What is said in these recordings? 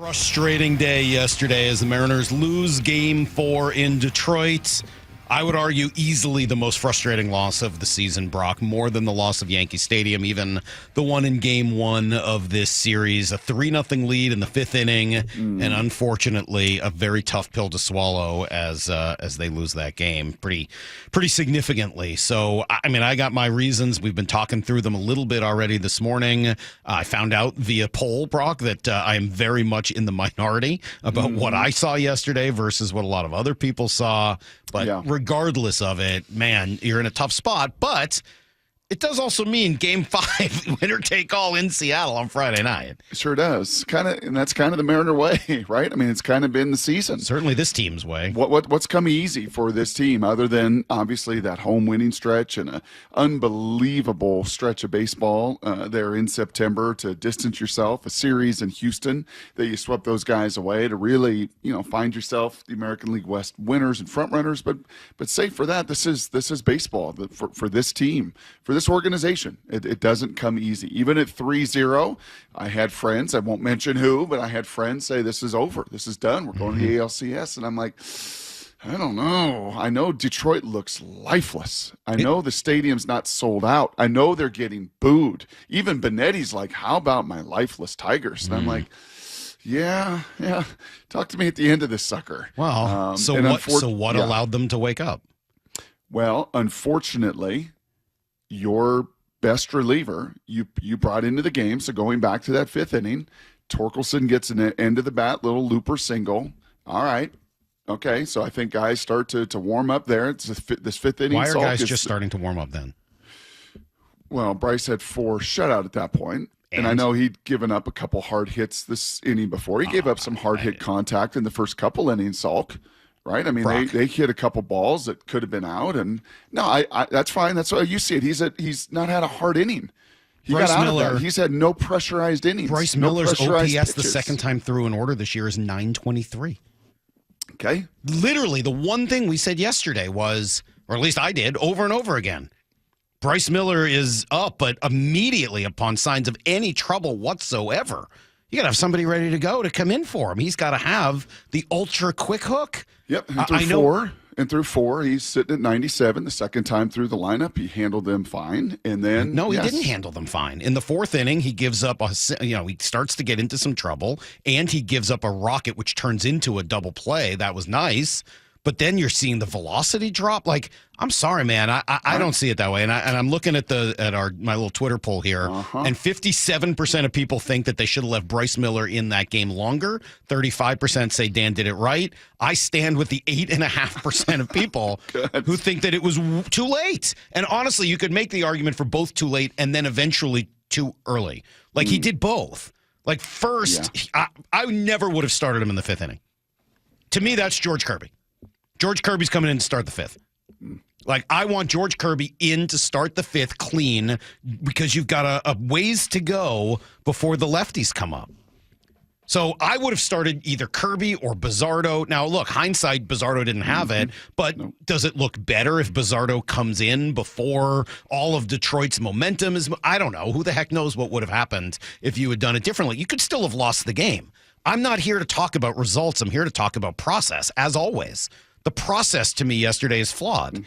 Frustrating day yesterday as the Mariners lose Game 4 in Detroit. I would argue easily the most frustrating loss of the season, Brock, more than the loss of Yankee Stadium, even the one in Game 1 of this series. A 3-0 lead in the fifth inning, and unfortunately a very tough pill to swallow as they lose that game pretty significantly. So, I mean, I got my reasons. We've been talking through them a little bit already this morning. I found out via poll, Brock, that I am very much in the minority about what I saw yesterday versus what a lot of other people saw. But regardless of it, man, you're in a tough spot. But it does also mean Game 5, winner take all in Seattle on Friday night. Sure does. And that's kind of the Mariner way, right? I mean, it's kind of been the season. Certainly this team's way. What's come easy for this team other than obviously that home winning stretch and an unbelievable stretch of baseball there in September to distance yourself, a series in Houston that you swept those guys away to really, find yourself the American League West winners and front runners. But save for that, this is baseball for this team, for this organization. It doesn't come easy. Even at 3-0, I had friends, I won't mention who, but I had friends say this is over. This is done. We're going to the ALCS. And I'm like, I don't know. I know Detroit looks lifeless. I know the stadium's not sold out. I know they're getting booed. Even Benetti's like, how about my lifeless Tigers? And I'm like, yeah. Talk to me at the end of this sucker. Wow. So what allowed them to wake up? Well, unfortunately, your best reliever you brought into the game. So going back to that fifth inning, Torkelson gets an end of the bat, little looper single. All right. Okay. So I think guys start to warm up there. It's this fifth inning. Why are guys just starting to warm up then? Well, Bryce had 4 shutout at that point. And I know he'd given up a couple hard hits this inning before. He gave up some hard hit contact in the first couple innings, Salk. Right? I mean, they hit a couple balls that could have been out, and no, I that's fine. That's why you see it. He's not had a hard inning. He got out of that. He's had no pressurized innings. Bryce Miller's OPS the second time through in order this year is 923. Okay. Literally, the one thing we said yesterday was, or at least I did, over and over again, Bryce Miller is up, but immediately upon signs of any trouble whatsoever, you got to have somebody ready to go to come in for him. He's got to have the ultra quick hook. Yep. And through four, he's sitting at 97. The second time through the lineup, he handled them fine. And then he didn't handle them fine. In the fourth inning, he gives up he starts to get into some trouble, and he gives up a rocket, which turns into a double play. That was nice. But then you're seeing the velocity drop. Like, I'm sorry, man. I don't see it that way. And I'm looking at my little Twitter poll here, and 57% of people think that they should have left Bryce Miller in that game longer. 35% say Dan did it right. I stand with the 8.5% of people who think that it was too late. And honestly, you could make the argument for both too late and then eventually too early. Like, he did both. Like, first, I never would have started him in the fifth inning. To me, that's George Kirby. George Kirby's coming in to start the fifth. Like, I want George Kirby in to start the fifth clean because you've got a ways to go before the lefties come up. So I would have started either Kirby or Bizzardo. Now, look, hindsight, Bizzardo didn't have it, but does it look better if Bizzardo comes in before all of Detroit's momentum is? I don't know. Who the heck knows what would have happened if you had done it differently? You could still have lost the game. I'm not here to talk about results. I'm here to talk about process, as always. The process to me yesterday is flawed.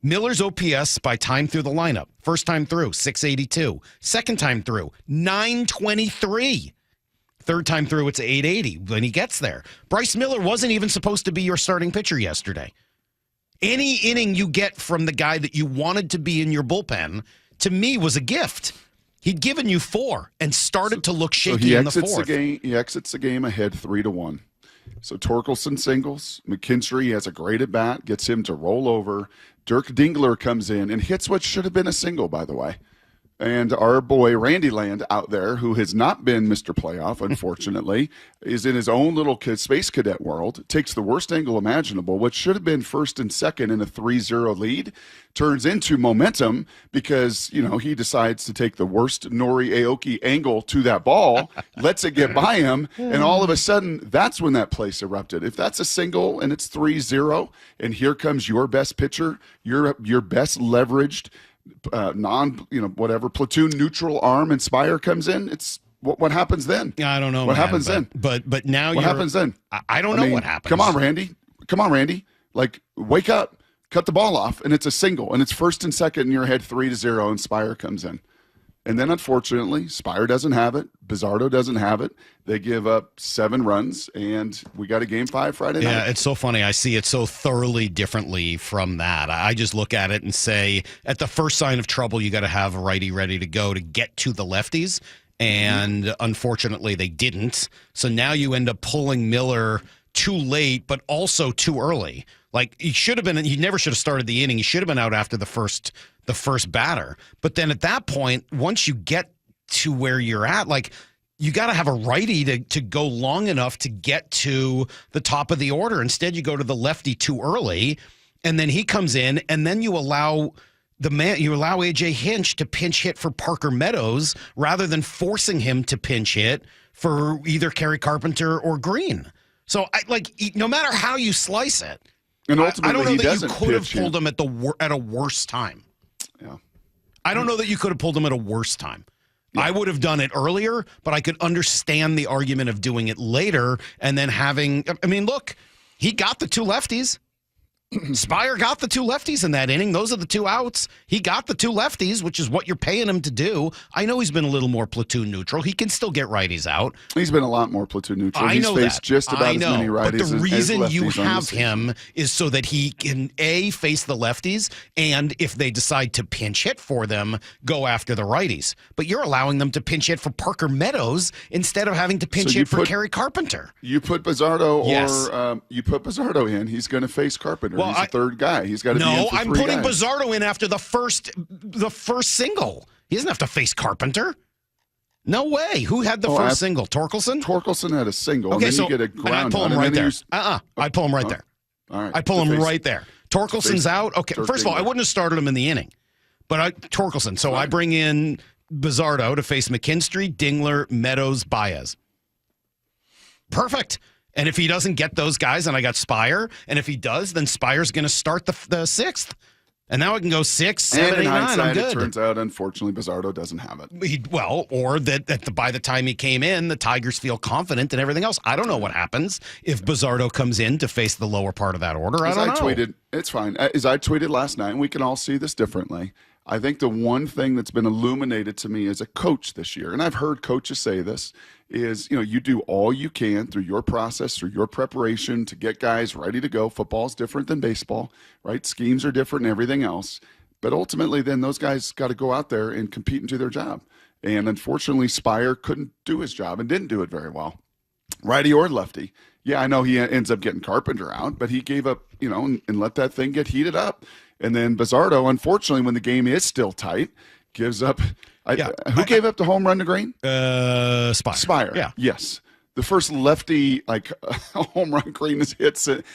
Miller's OPS by time through the lineup. First time through, 682. Second time through, 923. Third time through, it's 880 when he gets there. Bryce Miller wasn't even supposed to be your starting pitcher yesterday. Any inning you get from the guy that you wanted to be in your bullpen, to me, was a gift. He'd given you 4 and started to look shaky in the fourth. He exits the game ahead 3-1. So Torkelson singles. McKinstry has a great at-bat, gets him to roll over. Dirk Dingler comes in and hits what should have been a single, by the way. And our boy Randy Land out there, who has not been Mr. Playoff, unfortunately, is in his own little space cadet world, takes the worst angle imaginable, what should have been first and second in a 3-0 lead, turns into momentum because, he decides to take the worst Nori Aoki angle to that ball, lets it get by him, and all of a sudden, that's when that place erupted. If that's a single and it's 3-0, and here comes your best pitcher, your best leveraged, platoon neutral arm and Spire comes in, it's what happens then? I don't know. What man, happens then? But now What happens then? I don't know what happens. Come on, Randy. Like, wake up, cut the ball off, and it's a single, and it's first and second in your head, 3-0, and Spire comes in. And then, unfortunately, Spire doesn't have it. Bizzardo doesn't have it. They give up 7 runs, and we got a Game 5 Friday night. Yeah, it's so funny. I see it so thoroughly differently from that. I just look at it and say, at the first sign of trouble, you got to have a righty ready to go to get to the lefties. And unfortunately, they didn't. So now you end up pulling Miller too late, but also too early. Like, he never should have started the inning. He should have been out after the first batter. But then at that point, once you get to where you're at, like, you got to have a righty to go long enough to get to the top of the order. Instead, you go to the lefty too early, and then he comes in, and then you allow AJ Hinch to pinch hit for Parker Meadows rather than forcing him to pinch hit for either Kerry Carpenter or Green. So, no matter how you slice it, and ultimately, I don't know he that doesn't you could have pitch pulled him at a worse time. Yeah. I don't know that you could have pulled him at a worse time. Yeah. I would have done it earlier, but I could understand the argument of doing it later and then look, he got the 2 lefties. Spire got the 2 lefties in that inning. Those are the 2 outs. He got the 2 lefties, which is what you're paying him to do. I know he's been a little more platoon neutral. He can still get righties out. He's been a lot more platoon neutral. I know he's faced that. just about as many righties. But the reason as you have him is so that he can face the lefties, and if they decide to pinch hit for them, go after the righties. But you're allowing them to pinch hit for Parker Meadows instead of having to pinch hit for Kerry Carpenter. You put Bizzardo Yes. you put Bizzardo in. He's going to face Carpenter. Well, he's the third guy. He's got to be in for 3 I'm putting guys. Bizzardo in after the first single. He doesn't have to face Carpenter. No way. Who had the first single? Torkelson? Torkelson had a single. Okay, and then so you get a ground I'd pull out, him and right then there. I'd pull him right there. All right. I'd pull him right there. Torkelson's out. Okay, first of all, I wouldn't have started him in the inning. But Torkelson. So I bring in Bizzardo to face McKinstry, Dingler, Meadows, Baez. Perfect. And if he doesn't get those guys, then I got Spire. And if he does, then Spire's going to start the 6th. And now I can go 6, 7, 8, 9. I'm good. It turns out, unfortunately, Bizzardo doesn't have it. Or that by the time he came in, the Tigers feel confident and everything else. I don't know what happens if Bizzardo comes in to face the lower part of that order. I don't know. Tweeted, it's fine. As I tweeted last night, and we can all see this differently, I think the one thing that's been illuminated to me as a coach this year, and I've heard coaches say this, is, you do all you can through your process, through your preparation to get guys ready to go. Football's different than baseball, right? Schemes are different and everything else. But ultimately, then those guys got to go out there and compete and do their job. And unfortunately, Spire couldn't do his job and didn't do it very well. Righty or lefty. Yeah, I know he ends up getting Carpenter out, but he gave up, and let that thing get heated up. And then Bizzardo, unfortunately, when the game is still tight, gives up. Who gave up the home run to Green? Spire. Yeah. Yes. The first lefty, home run Green hits it.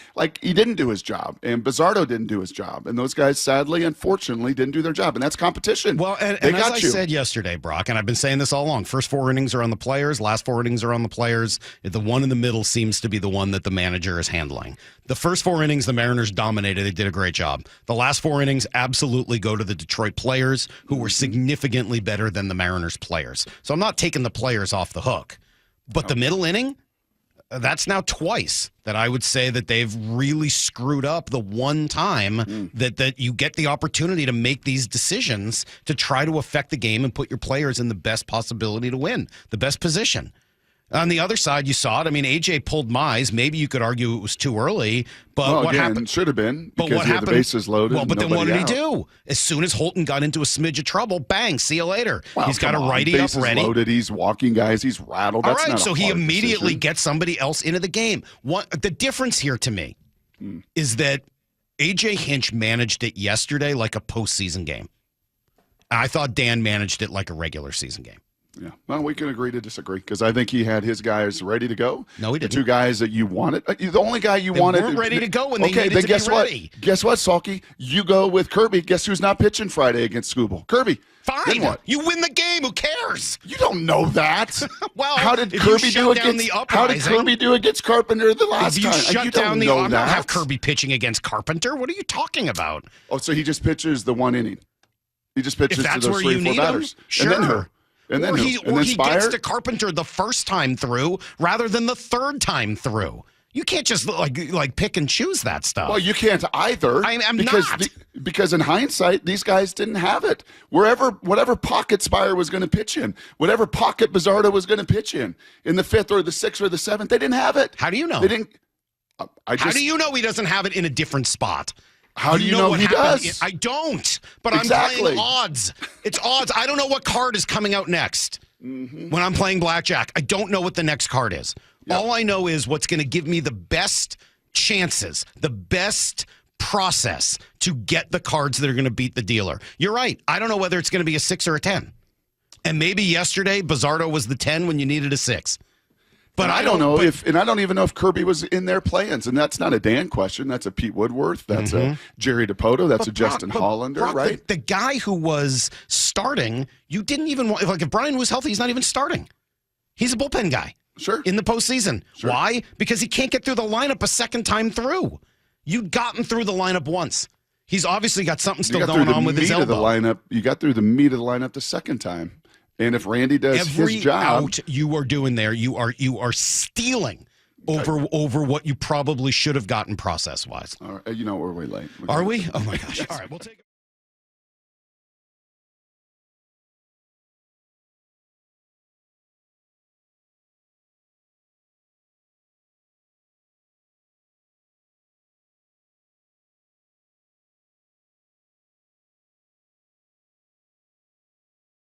He didn't do his job. And Bizzardo didn't do his job. And those guys, sadly, unfortunately, didn't do their job. And that's competition. Well, and as I said yesterday, Brock, and I've been saying this all along, first 4 innings are on the players, last 4 innings are on the players. The one in the middle seems to be the one that the manager is handling. The first 4 innings, the Mariners dominated. They did a great job. The last 4 innings absolutely go to the Detroit players, who were significantly better than the Mariners players. So I'm not taking the players off the hook. But the middle inning, that's now twice that I would say that they've really screwed up the one time that you get the opportunity to make these decisions to try to affect the game and put your players in the best possibility to win, the best position. On the other side, you saw it. I mean, AJ pulled Mize. Maybe you could argue it was too early, but what happened? Should have been, because what he had happened? the bases loaded. Well, but then what did he out. do? As soon as Holton got into a smidge of trouble, bang, see you later. Well, he's got a righty up ready. Loaded. He's walking guys. He's rattled. That's all right, not so a he hard immediately decision. gets somebody else into the game. The difference here to me is that AJ Hinch managed it yesterday like a postseason game. I thought Dan managed it like a regular season game. Yeah, well, we can agree to disagree, because I think he had his guys ready to go. No, he didn't. The 2 guys that you wanted. The only guy you wanted. They weren't ready to go when they needed then to guess be ready. What? Guess what, Salky? You go with Kirby. Guess who's not pitching Friday against Scooble? Kirby. Fine. Then what? You win the game. Who cares? You don't know that. Well, how did if Kirby you do shut down against? the How did uprising- Kirby do against Carpenter the last If you time? shut You down don't the know I don't that. have Kirby pitching against Carpenter. What are you talking about? Oh, so he just pitches the 1 inning. He just pitches If to that's those where 3 you or 4 need him, batters. sure. And then who? And then or who? he And then Spire? gets to Carpenter the first time through rather than the third time through. You can't just like pick and choose that stuff. Well, you can't either. I'm because not. Because in hindsight, these guys didn't have it. Whatever pocket Spire was going to pitch in, whatever pocket Bizzardo was going to pitch in the 5th or the 6th or the 7th, they didn't have it. How do you know? They didn't. How do you know he doesn't have it in a different spot? How do you know what he happened? does? I don't. But Exactly. I'm playing odds. It's odds. I don't know what card is coming out next. When I'm playing blackjack, I don't know what the next card is. Yep. All I know is what's going to give me the best chances, the best process to get the cards that are going to beat the dealer. You're right. I don't know whether it's going to be a 6 or a 10. And maybe yesterday, Bizzardo was the 10 when you needed a 6. But I don't know and I don't even know if Kirby was in their plans. And that's not a Dan question. That's a Pete Woodworth. That's a Jerry DePoto. That's a Justin Hollander, Brock, right? The guy who was starting, you didn't even want, like if Brian was healthy, he's not even starting. He's a bullpen guy. Sure. In the postseason. Sure. Why? Because he can't get through the lineup a second time through. You'd gotten through the lineup once. He's obviously got something still going on with his elbow. You got through the meat of the lineup the second time. And if Randy does every his job, out you are doing there, you are stealing over what you probably should have gotten process wise. All right, you know we're way late. Are we? Oh my gosh! All right, we'll take it.